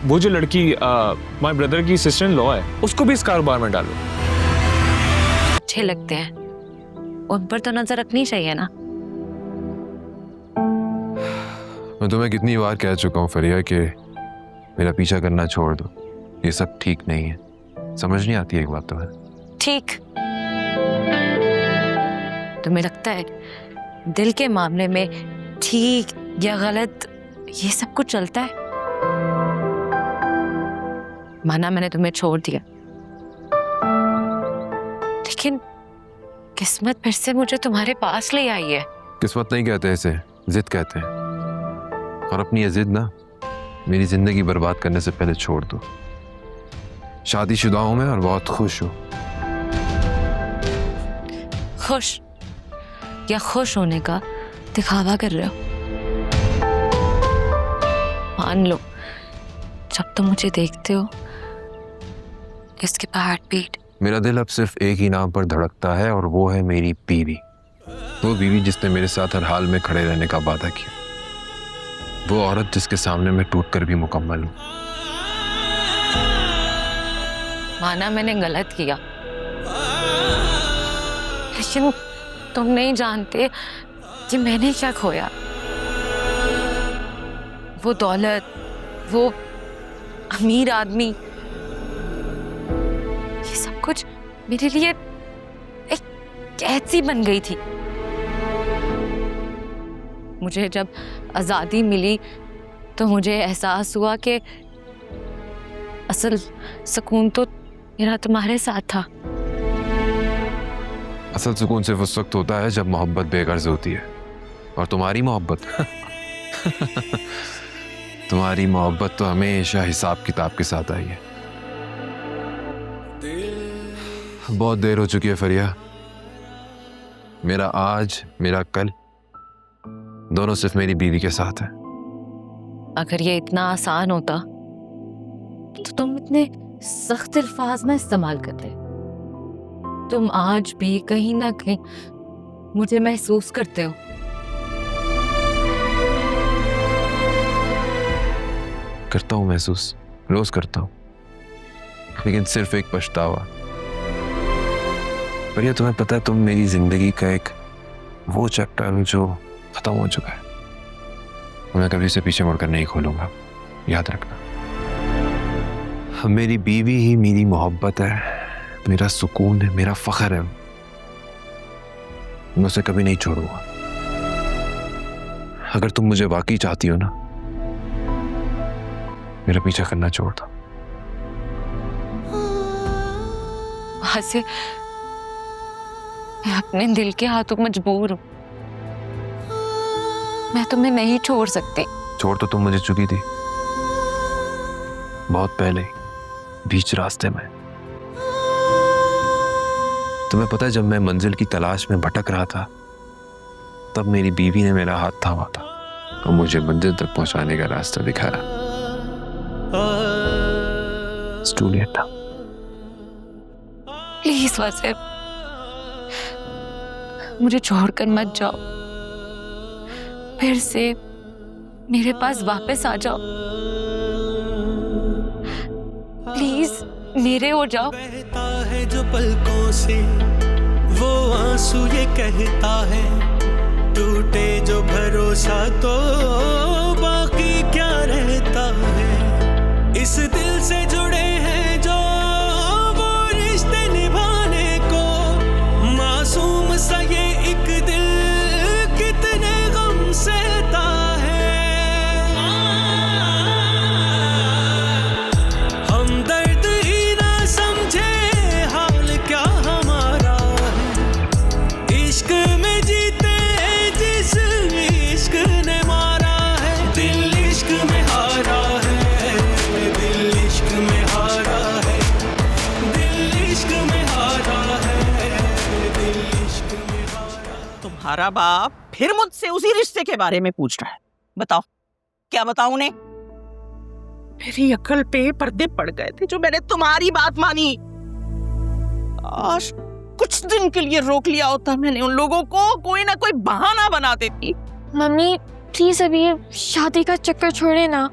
वो जो लड़की माय ब्रदर की सिस्टर इन लॉ है, उसको भी इस कारोबार में डालो। अच्छे लगते हैं, उन पर तो नजर रखनी चाहिए ना। मैं तुम्हें कितनी बार कह चुका हूँ फरिया कि मेरा पीछा करना छोड़ दो, ये सब ठीक नहीं है। समझ नहीं आती एक बात तुम्हें? ठीक, तुम्हें लगता है दिल के मामले में ठीक या गलत ये सब कुछ चलता है? माना मैंने तुम्हें छोड़ दिया, लेकिन किस्मत फिर से मुझे तुम्हारे पास ले आई है। किस्मत नहीं कहते इसे, जिद कहते हैं। और अपनी ये जिद ना मेरी जिंदगी बर्बाद करने से पहले छोड़ दो। शादीशुदा हूं मैं और बहुत खुश हूं। खुश या खुश होने का दिखावा कर रहे हो? मान लो जब तुम मुझे देखते हो इसके हार्ट बीट, मेरा दिल अब सिर्फ एक ही नाम पर धड़कता है और वो है मेरी बीवी। वो बीवी जिसने मेरे साथ हर हाल में खड़े रहने का वादा किया, वो औरत जिसके सामने मैं टूटकर भी मुकम्मल हूं। माना मैंने गलत किया, लेकिन तुम नहीं जानते कि मैंने क्या खोया। वो दौलत, वो अमीर आदमी, ये सब कुछ मेरे लिए एक कैद सी बन गई थी। मुझे जब आजादी मिली तो मुझे एहसास हुआ कि असल सुकून तो मेरा तुम्हारे साथ था। असल सुकून सिर्फ उस वक्त होता है जब मोहब्बत बेगर्ज होती है, और तुम्हारी मोहब्बत तुम्हारी मोहब्बत तो हमेशा हिसाब किताब के साथ आई है। बहुत देर हो चुकी है फरिया। मेरा आज, मेरा कल दोनों सिर्फ मेरी बीवी के साथ है। अगर ये इतना आसान होता तो तुम इतने सख्त अल्फाज में इस्तेमाल करते। तुम आज भी कहीं ना कहीं मुझे महसूस करते हो। करता हूं महसूस, रोज करता हूं, लेकिन सिर्फ एक पछतावा। पर ये तुम्हें पता है, तुम मेरी जिंदगी का एक वो चैप्टर हो जो खत्म हो चुका है। मैं कभी इसे पीछे मुड़कर नहीं खोलूंगा, याद रखना। मेरी बीवी ही मेरी मोहब्बत है, मेरा सुकून है, मेरा फख्र है। मैं उसे कभी नहीं छोड़ूंगा। अगर तुम मुझे वाकई चाहती हो ना, मेरा पीछा करना छोड़ दो। वहां से मैं अपने दिल के हाथों मजबूर हूं। मैं तुम्हें नहीं छोड़ सकती। छोड़ तो तुम मुझे चुकी थी बहुत पहले, बीच रास्ते में। तुम्हें पता है, जब मैं मंजिल की तलाश में भटक रहा था तब मेरी बीवी ने मेरा हाथ थामा था और मुझे मंजिल तक पहुंचाने का रास्ता दिखाया। स्टूडियो था। प्लीज वैसे मुझे छोड़कर मत जाओ, फिर से मेरे पास वापस आ जाओ। प्लीज मेरे हो जाओ। बहता है जो पलकों से वो आंसू ये कहता है, टूटे जो भरोसा तो बाकी क्या रहता है। इस दिल से जुड़े हैं जो वो रिश्ते निभाने को, मासूम सा ये एक दिल कितने गम सहता है। हमदर्द ही ना समझे हाल क्या हमारा है, इश्क में जीते जिस इश्क ने मारा है। दिल इश्क में हारा है, दिल इश्क में हारा है, दिल इश्क में हारा है, दिल इश्क में हारा। तुम्हारा बाप फिर मुझसे उसी रिश्ते के बारे में पूछ रहा है। बताओ क्या बताऊं उन्हें? मेरी अकल पे पर्दे पड़ गए थे जो मैंने तुम्हारी बात मानी। आज कुछ दिन के लिए रोक लिया होता मैंने उन लोगों को, कोई ना कोई बहाना बना देती। मम्मी प्लीज अभी ये शादी का चक्कर छोड़े ना।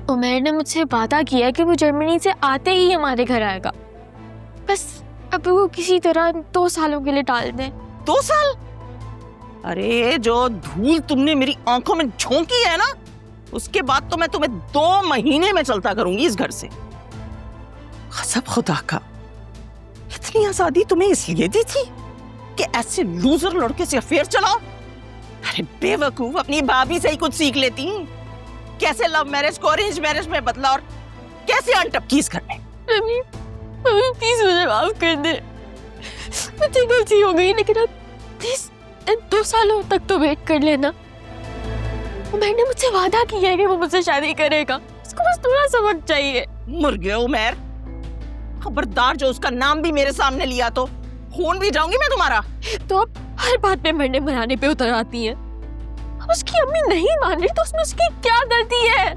उमर ने मुझसे वादा किया कि वो जर्मनी से आते ही हमारे घर आएगा। बस अब वो किसी तरह 2 सालों के लिए टाल दें। 2 साल? अरे जो धूल तुमने मेरी आंखों में झोंकी है ना, उसके बाद तो मैं तुम्हें 2 महीने में चलता करूंगी इस घर से। कसम खुदा का, इतनी आजादी तुम्हें इसलिए दी थी कि ऐसे लूजर लड़के से अफेयर चलाओ? अरे बेवकूफ, अपनी भाभी से ही कुछ सीख लेती। कैसे लव मैरिज को अरेंज मैरिज में बदला और कैसे अनटपकी इस घर में। मम्मी प्लीज मुझे माफ कर दे, मुझसे गलती हो गई, लेकिन अब प्लीज 2 सालों तक तो वेट कर लेना। मैंने मुझसे वादा किया है कि वो मुझसे शादी करेगा, उसको बस थोड़ा सा वक्त चाहिए। मर गया उमर, खबरदार जो उसका नाम भी मेरे सामने लिया तो खून भी जाऊंगी मैं तुम्हारा। तो अब हर बात पे मरने मनाने पे उतर आती है। अब उसकी अम्मी नहीं मान रही तो उसमें उसकी क्या गलती है?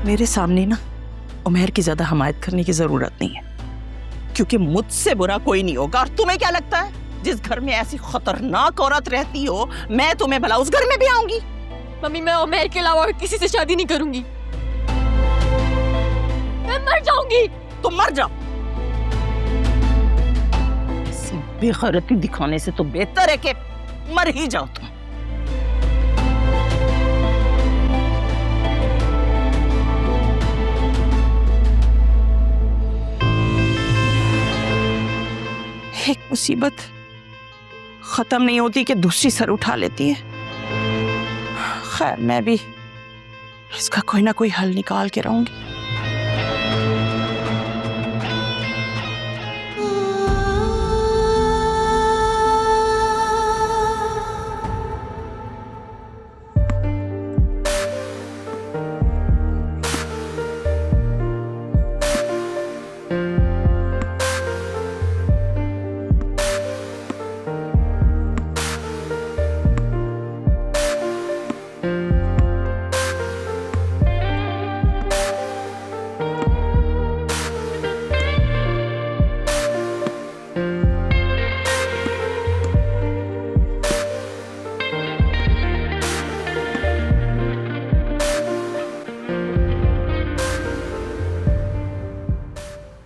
मेरे सामने ना उमर की ज्यादा हमायत करने की जरूरत नहीं है, क्योंकि मुझसे बुरा कोई नहीं होगा। और तुम्हें क्या लगता है जिस घर में ऐसी खतरनाक औरत रहती हो, मैं तुम्हें भला उस घर में भी आऊंगी? मम्मी मैं उमर के अलावा और किसी से शादी नहीं करूंगी, मैं मर जाऊंगी। तुम मर जाओ। ऐसी बेगैरती दिखाने से तो बेहतर है कि मर ही जाओ तुम। एक मुसीबत खत्म नहीं होती कि दूसरी सर उठा लेती है। खैर मैं भी इसका कोई ना कोई हल निकाल के रहूंगी।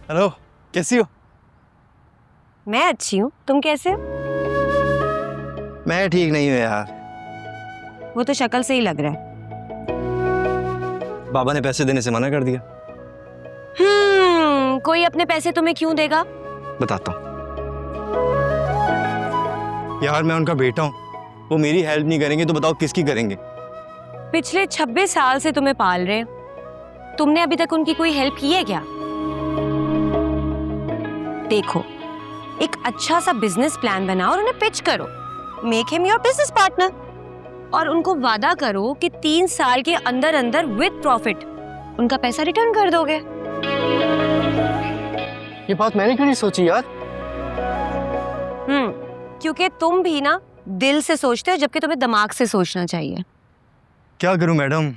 हेलो, कैसी हो? मैं अच्छी हूँ, तुम कैसे हो? मैं ठीक नहीं हूँ यार। वो तो शक्ल से ही लग रहा है। बाबा ने पैसे देने से मना कर दिया। कोई अपने पैसे तुम्हें क्यों देगा? बताता हूँ यार, मैं उनका बेटा हूँ, वो मेरी हेल्प नहीं करेंगे तो बताओ किसकी करेंगे? पिछले 26 साल से तुम्हें पाल रहे हैं, तुमने अभी तक उनकी कोई हेल्प की है क्या? देखो, एक अच्छा सा बिजनेस प्लान बनाओ और उन्हें पिच करो, make him your business partner, और उनको वादा करो कि 3 साल के अंदर अंदर विद प्रॉफिट उनका पैसा रिटर्न कर दोगे। ये बात मैंने क्यों नहीं सोची यार? क्योंकि तुम भी ना दिल से सोचते हो, जबकि तुम्हें दिमाग से सोचना चाहिए। क्या करूं मैडम?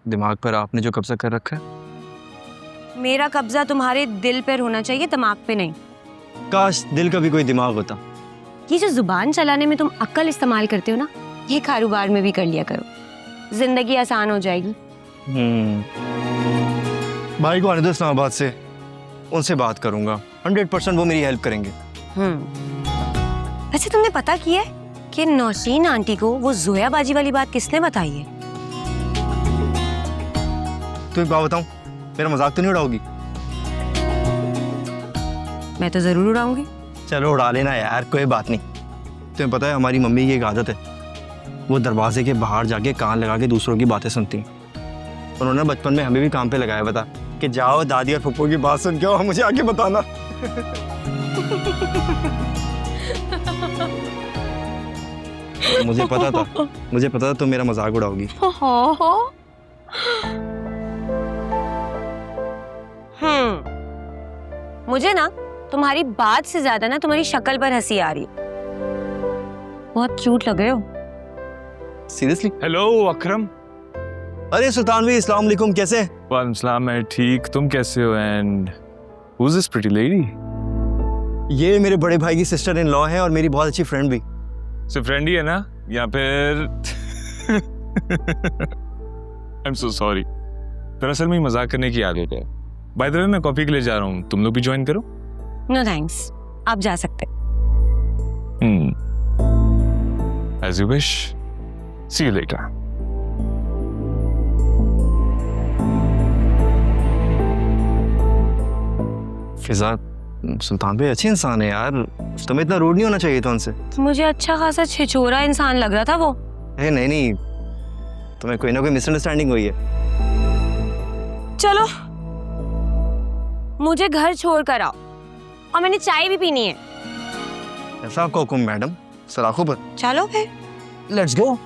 दिमाग पर आपने जो कब्जा कर रखा है। मेरा कब्जा तुम्हारे दिल पर होना चाहिए, दिमाग पे नहीं। काश दिल का भी कोई दिमाग होता। ये जो जुबान चलाने में तुम अक्ल इस्तेमाल करते हो ना, ये कारोबार में भी कर लिया करो, जिंदगी आसान हो जाएगी। भाई को आने दो इस्लामाबाद से, उनसे बात करूंगा, 100% वो मेरी हेल्प करेंगे। वैसे तुमने पता किया है कि नौशीन आंटी को वो जोया बाजी वाली बात किसने बताई है? तो एक बात बताऊं, मेरा मजाक तो नहीं उड़ाओगी? मैं तो जरूर उड़ाऊंगी। चलो उड़ा लेना यार, कोई बात नहीं। तुम्हें पता है हमारी मम्मी की एक आदत है, वो दरवाजे के बाहर जाके कान लगा के दूसरों की बातें सुनती हैं। उन्होंने बचपन में हमें भी काम पे लगाया, बता कि जाओ दादी और पप्पू की बात सुन के आओ, मुझे आगे बताना। मुझे पता था तुम मेरा मजाक उड़ाओगी। मुझे ना तुम्हारी बात से ज्यादा ना तुम्हारी शक्ल पर हंसी आ रही है, बहुत क्यूट लग रहे हो। सीरियसली? हेलो अकरम। अरे सुल्तान भाई, अस्सलाम वालेकुम, कैसे? वालेकुम सलाम, मैं ठीक, तुम कैसे हो? And who is this pretty lady? ये मेरे बड़े भाई की सिस्टर इन लॉ है और मेरी बहुत अच्छी फ्रेंड भी। सिर्फ फ्रेंड ही है ना, या फिर आई एम सो सॉरी। दरअसल मैं मजाक करने की आदत है। बाय द वे मैं कॉफी के लिए जा रहा हूँ, तुम लोग भी ज्वाइन करो। नो थैंक्स, आप जा सकते। As you wish. See you later. फिजा, सुल्तान भाई अच्छे इंसान है यार, तुम्हें इतना रूड नहीं होना चाहिए था उनसे। मुझे अच्छा खासा छिछोरा इंसान लग रहा था वो। नहीं नहीं, तुम्हें कोई ना कोई मिसअंडरस्टैंडिंग हुई है। चलो मुझे घर छोड़ कर आओ, और मैंने चाय भी पीनी है। ऐसा आपका हुक्म मैडम, सलाखों पर। चलो फिर। Let's go.